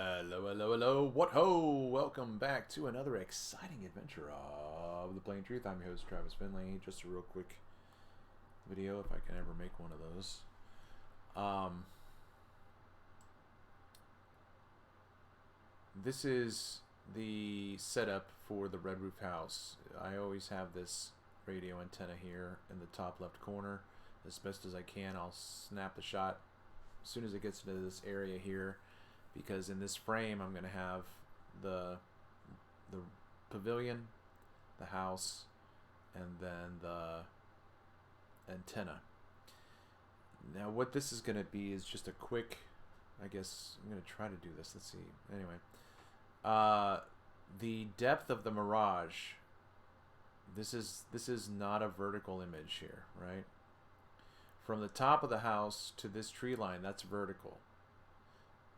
Hello, hello, hello, what ho! Welcome back to another exciting adventure of The Plain Truth. I'm your host, Travis Finley. Just a real quick video, if I can ever make one of those. This is the setup for the red roof house. I always have this radio antenna here in the top left corner. As best as I can, I'll snap the shot as soon as it gets into this area here, because in this frame I'm going to have the pavilion, the house, and then the antenna. Now what this is going to be is just a quick, I guess I'm going to try to do this. Let's see. Anyway, the depth of the mirage, this is not a vertical image here, right? From the top of the house to this tree line, that's vertical.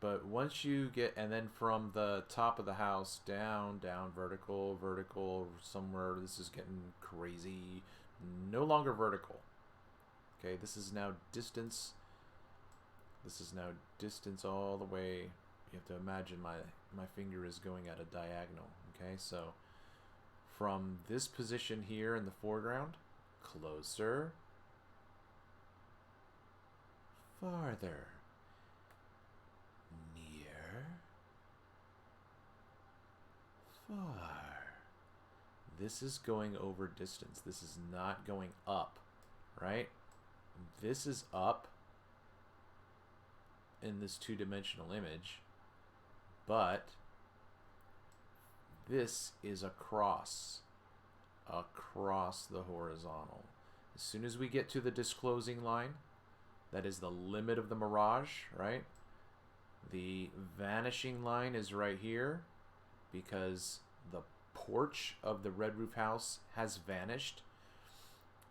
But once you get, and then from the top of the house down, vertical, somewhere, this is getting crazy. No longer vertical. Okay, this is now distance. This is now distance all the way. You have to imagine my finger is going at a diagonal. Okay, so from this position here in the foreground, closer, farther, near, far. This is going over distance. This is not going up, right? This is up in this two-dimensional image, but this is across the horizontal. As soon as we get to the disclosing line, that is the limit of the mirage, right? The vanishing line is right here because the porch of the red roof house has vanished.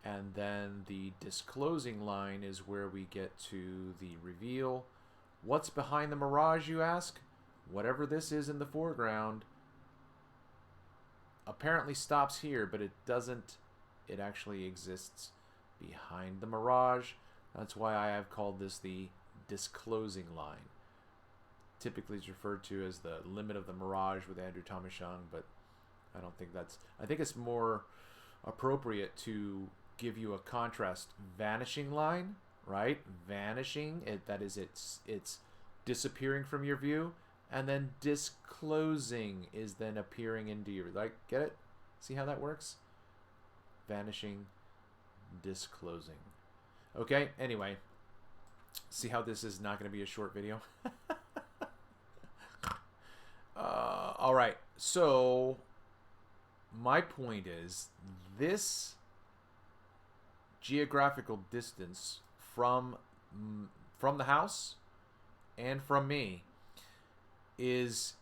And then the disclosing line is where we get to the reveal. What's behind the mirage, you ask? Whatever this is in the foreground apparently stops here, but it doesn't. It actually exists behind the mirage. That's why I have called this the disclosing line. Typically it's referred to as the limit of the mirage with Andrew Thomas Young, but I don't think that's, I think it's more appropriate to give you a contrast. Vanishing line, right? Vanishing, that is it's disappearing from your view, and then disclosing is then appearing into your, like, get it? See how that works? Vanishing, disclosing. Okay, anyway, see how this is not going to be a short video? All right, so my point is this geographical distance from the house and from me is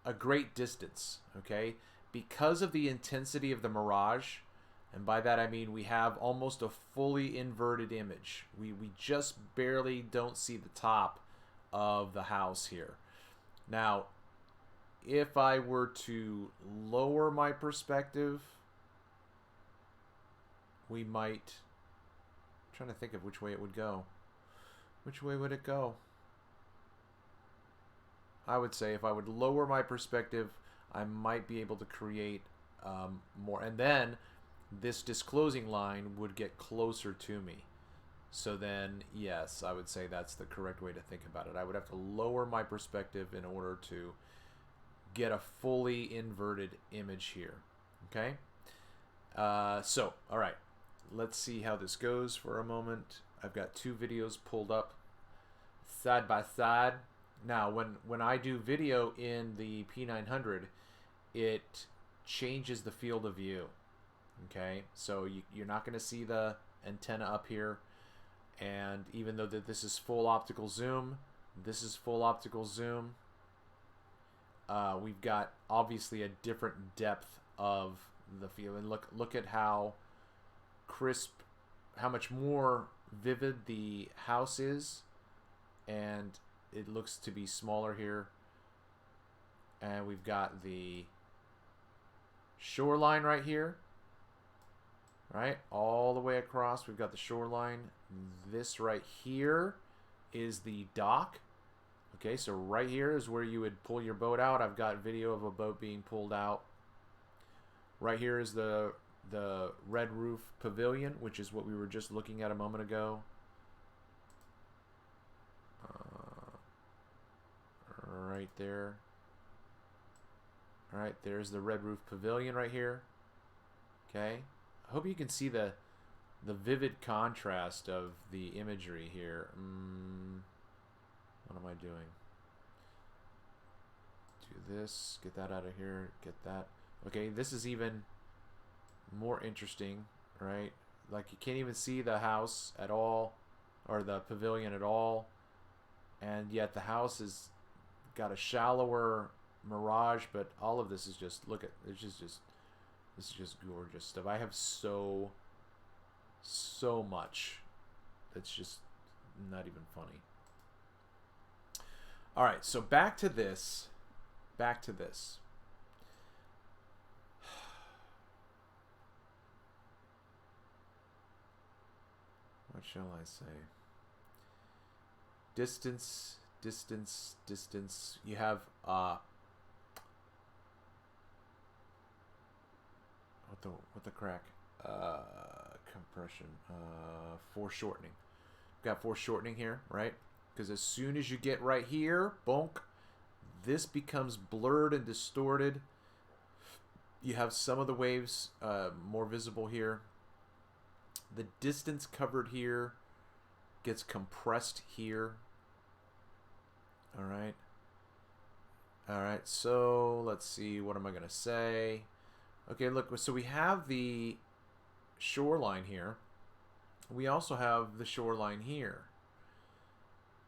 a great distance, okay? Because of the intensity of the mirage, and by that I mean we have almost a fully inverted image. We just barely don't see the top of the house here. Now, if I were to lower my perspective, we might, I'm trying to think of which way it would go. Which way would it go? I would say if I would lower my perspective, I might be able to create more. And then this disclosing line would get closer to me. So then, yes, I would say that's the correct way to think about it. I would have to lower my perspective in order to get a fully inverted image here. Okay? So, all right. Let's see how this goes for a moment. I've got two videos pulled up side by side. Now, when I do video in the P900, it changes the field of view. Okay? So you're not going to see the antenna up here. And even though this is full optical zoom, this is full optical zoom, we've got obviously a different depth of the field. And look at how crisp, how much more vivid the house is, and it looks to be smaller here. And we've got the shoreline right here, right? All the way across, we've got the shoreline. This right here is the dock, Okay, so right here is where you would pull your boat out. I've got video of a boat being pulled out. Right here is the red roof pavilion, which is what we were just looking at a moment ago. Right there. All right, there's the red roof pavilion right here. Okay, I hope you can see the vivid contrast of the imagery here. What am I doing? Do this, get that out of here, get that. Okay, this is even more interesting, right? Like you can't even see the house at all, or the pavilion at all, and yet the house has got a shallower mirage, but all of this is just, look at, it's just this is just gorgeous stuff. I have so much that's just not even funny. All right, so back to this. What shall I say? Distance. You have what the crack? Compression. Foreshortening. Got foreshortening here, right? Because as soon as you get right here, bonk, this becomes blurred and distorted. You have some of the waves more visible here. The distance covered here gets compressed here. All right. All right, so let's see. What am I going to say? Okay, look, so we have the shoreline here. We also have the shoreline here.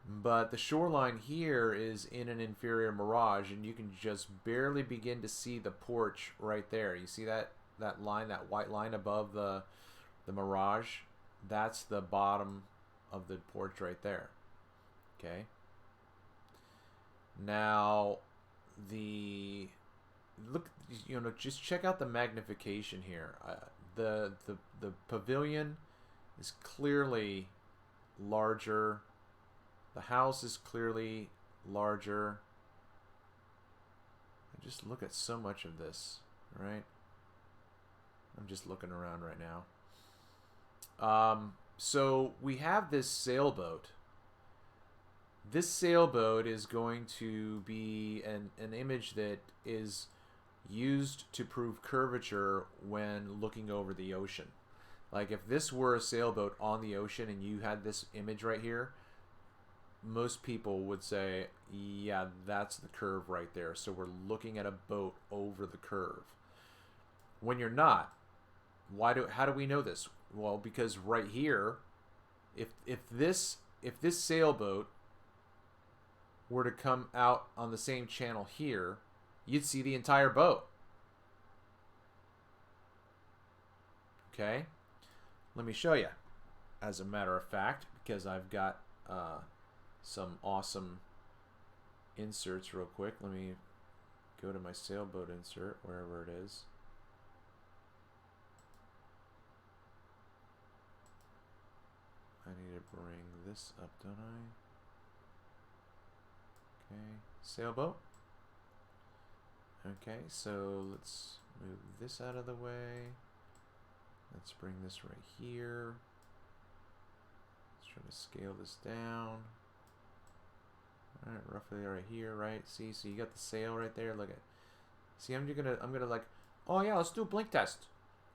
But the shoreline here is in an inferior mirage, and you can just barely begin to see the porch right there. You see that line, that white line above the mirage? That's the bottom of the porch right there. Okay. Now, look, you know, just check out the magnification here. The pavilion is clearly larger. The house is clearly larger. I just look at so much of this, right? I'm just looking around right now. So we have this sailboat. This sailboat is going to be an image that is used to prove curvature when looking over the ocean. Like if this were a sailboat on the ocean and you had this image right here, most people would say, yeah, that's the curve right there. So we're looking at a boat over the curve. When you're not, how do we know this? Well, because right here, if this sailboat were to come out on the same channel here, you'd see the entire boat. Okay? Let me show you. As a matter of fact, because I've got some awesome inserts real quick. Let me go to my sailboat insert, wherever it is. I need to bring this up, don't I? Okay, sailboat. Okay, so let's move this out of the way. Let's bring this right here. Let's try to scale this down. All right, roughly right here, right? See, so you got the sail right there. Look at. See, I'm gonna like. Oh yeah, let's do a blink test.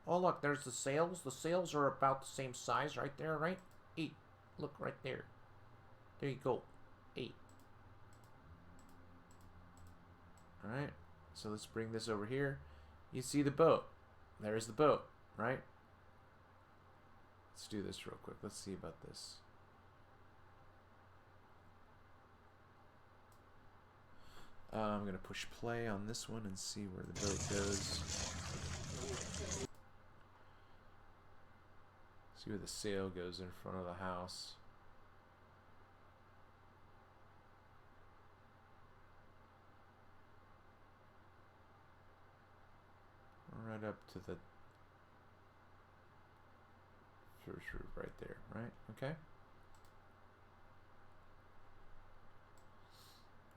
Oh look, there's the sails. The sails are about the same size right there, right? 8. Look right there. There you go. 8. All right. So let's bring this over here. You see the boat. There's the boat, right? Let's do this real quick. Let's see about this. I'm going to push play on this one and see where the boat goes. See where the sail goes in front of the house. Right up to the first roof right there, right? Okay.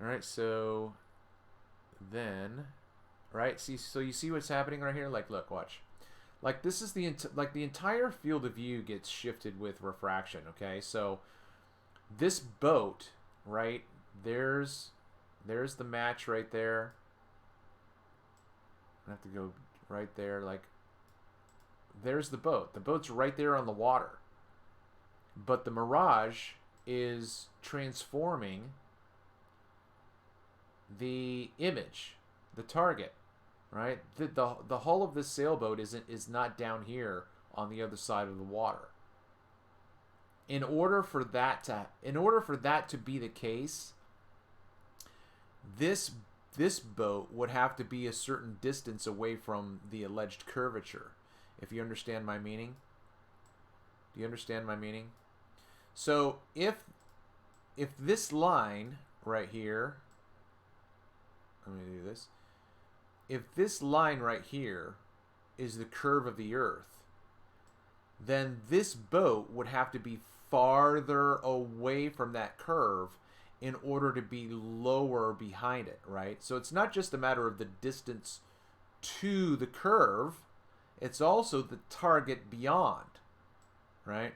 All right, so then, right? See, so you see what's happening right here? Like, look, watch. Like this is the entire field of view gets shifted with refraction. Okay, so this boat, right? There's the match right there. I have to go right there. Like, there's the boat. The boat's right there on the water. But the mirage is transforming the image, the target, right? The hull of this sailboat is not down here on the other side of the water. In order for that to be the case, this boat would have to be a certain distance away from the alleged curvature. If you understand my meaning? Do you understand my meaning? So if this line right here, let me do this. If this line right here is the curve of the Earth, then this boat would have to be farther away from that curve in order to be lower behind it, right? So it's not just a matter of the distance to the curve, it's also the target beyond, right?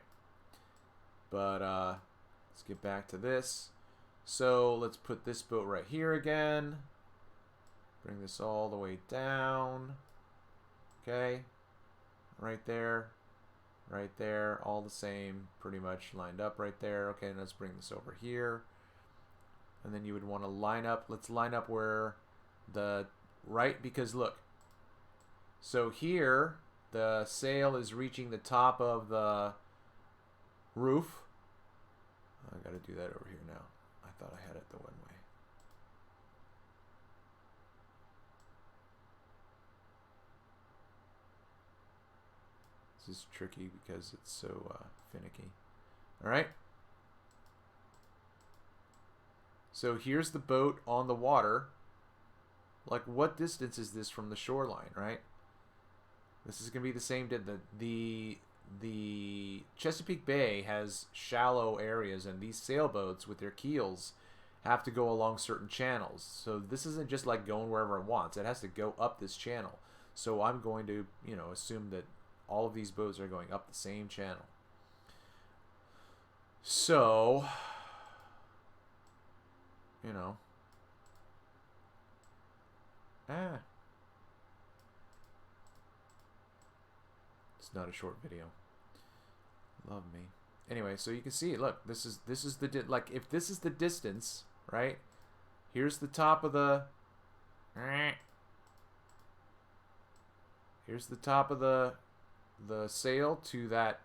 But let's get back to this. So let's put this boat right here again. Bring this all the way down. Okay. Right there. Right there. All the same. Pretty much lined up right there. Okay, let's bring this over here. And then you would want to line up. Let's line up where the right, because look. So here, the sail is reaching the top of the roof. I got to do that over here now. I thought I had it the one way. This is tricky because it's so finicky. All right. So here's the boat on the water. Like, what distance is this from the shoreline, right? This is going to be the same. The Chesapeake Bay has shallow areas, and these sailboats with their keels have to go along certain channels. So this isn't just like going wherever it wants. It has to go up this channel. So I'm going to, you know, assume that all of these boats are going up the same channel. So, you know, it's not a short video. Love me. Anyway, so you can see, look, this is the like, if this is the distance, right? Here's the top of the sail to that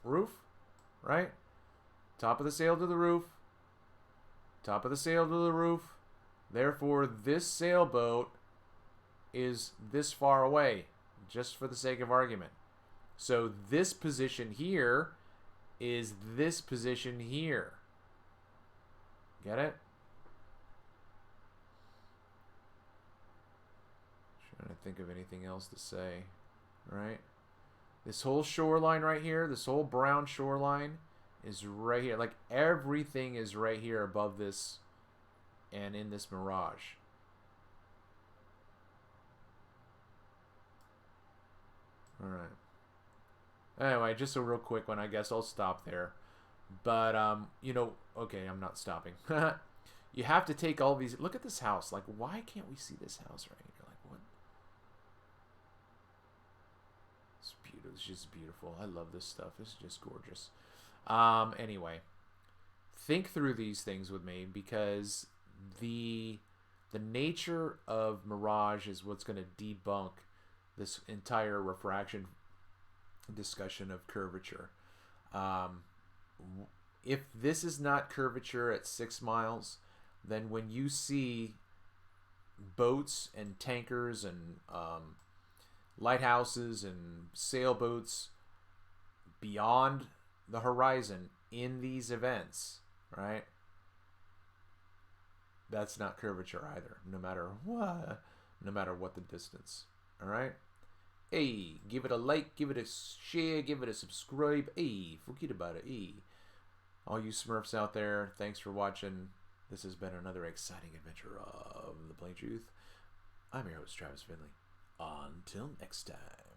roof, right? Top of the sail to the roof. Top of the sail to the roof. Therefore, this sailboat is this far away, just for the sake of argument. So this position here is this position here. Get it? Trying to think of anything else to say, right? This whole shoreline right here, this whole brown shoreline is right here. Like, everything is right here above this and in this mirage. All right. Anyway, just a real quick one. I guess I'll stop there. But, you know, okay, I'm not stopping. You have to take all these. Look at this house. Like, why can't we see this house right here? Like, what? It's beautiful. It's just beautiful. I love this stuff. It's just gorgeous. Anyway, think through these things with me, because the nature of mirage is what's going to debunk this entire refraction discussion of curvature. If this is not curvature at 6 miles, then when you see boats and tankers and lighthouses and sailboats beyond the horizon in these events, right? That's not curvature either, no matter what the distance. All right. Hey, give it a like, give it a share, give it a subscribe. Hey, forget about it. Hey, all you Smurfs out there, thanks for watching. This has been another exciting adventure of The Plain Truth. I'm your host, Travis Finley. Until next time.